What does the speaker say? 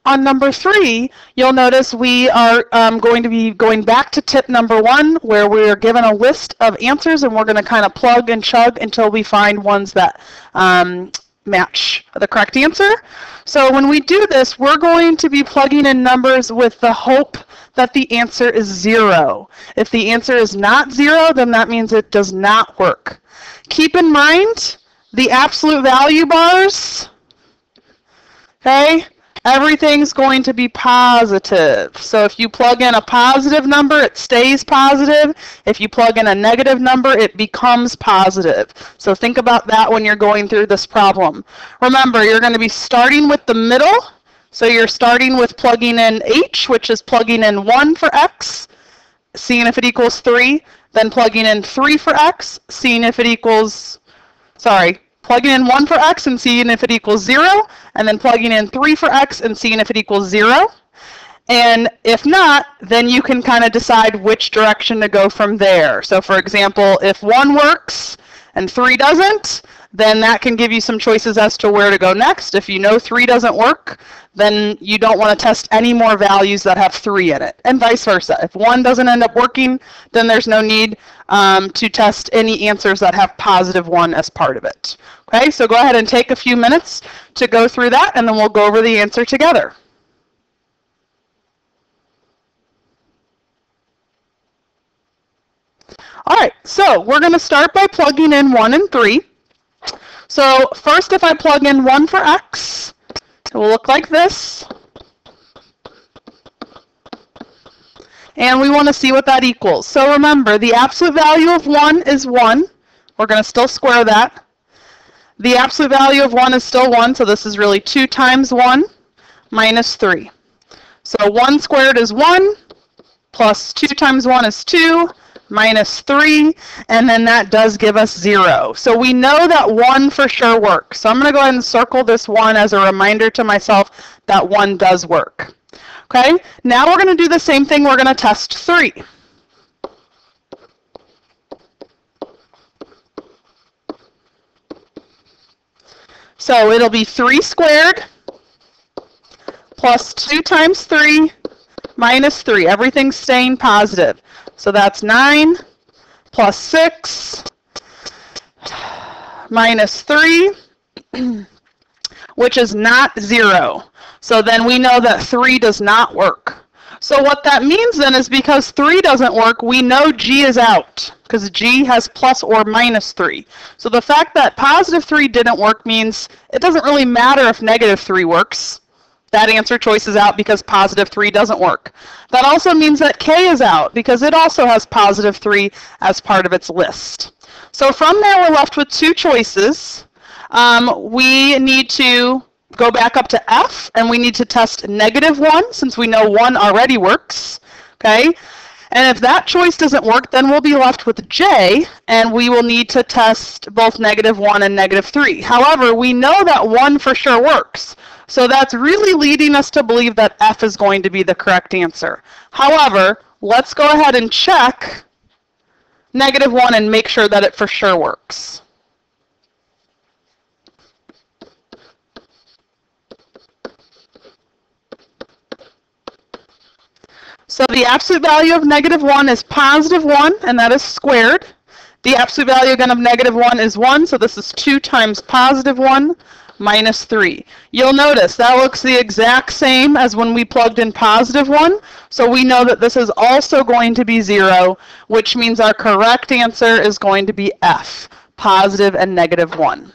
on number 3, you'll notice we are going to be going back to tip number 1, where we are given a list of answers, and we're going to kind of plug and chug until we find ones that match the correct answer. So when we do this, we're going to be plugging in numbers with the hope that the answer is 0. If the answer is not 0, then that means it does not work. Keep in mind the absolute value bars, okay? Everything's going to be positive. So if you plug in a positive number, it stays positive. If you plug in a negative number, it becomes positive. So think about that when you're going through this problem. Remember, you're going to be starting with the middle. So you're starting with plugging in h, which is plugging in 1 for x, seeing if it equals 3. Then plugging in 3 for x, seeing if it equals, plugging in 1 for x and seeing if it equals 0, and then plugging in 3 for x and seeing if it equals 0. And if not, then you can kind of decide which direction to go from there. So for example, if 1 works and 3 doesn't, then that can give you some choices as to where to go next. If you know 3 doesn't work, then you don't want to test any more values that have 3 in it, and vice versa. If 1 doesn't end up working, then there's no need to test any answers that have positive 1 as part of it. Okay, so go ahead and take a few minutes to go through that, and then we'll go over the answer together. All right, so we're going to start by plugging in 1 and 3. So first, if I plug in 1 for x, it will look like this. And we want to see what that equals. So remember, the absolute value of 1 is 1. We're going to still square that. The absolute value of 1 is still 1, so this is really 2 times 1 minus 3. So 1 squared is 1, plus 2 times 1 is 2, minus 3, and then that does give us 0. So we know that 1 for sure works. So I'm going to go ahead and circle this 1 as a reminder to myself that 1 does work. Okay, now we're going to do the same thing. We're going to test 3. So it'll be 3 squared plus 2 times 3 minus 3. Everything's staying positive. So that's 9 plus 6 minus 3, which is not 0. So then we know that 3 does not work. So what that means then is because 3 doesn't work, we know G is out, because G has plus or minus 3. So the fact that positive 3 didn't work means it doesn't really matter if negative 3 works. That answer choice is out because positive 3 doesn't work. That also means that K is out because it also has positive 3 as part of its list. So from there, we're left with 2 choices. We need to go back up to F, and we need to test negative 1 since we know 1 already works. Okay? And if that choice doesn't work, then we'll be left with J, and we will need to test both negative 1 and negative 3. However, we know that 1 for sure works. So that's really leading us to believe that F is going to be the correct answer. However, let's go ahead and check negative 1 and make sure that it for sure works. So the absolute value of negative 1 is positive 1, and that is squared. The absolute value again of negative 1 is 1, so this is 2 times positive 1 minus 3. You'll notice that looks the exact same as when we plugged in positive 1, so we know that this is also going to be 0, which means our correct answer is going to be F, positive and negative 1.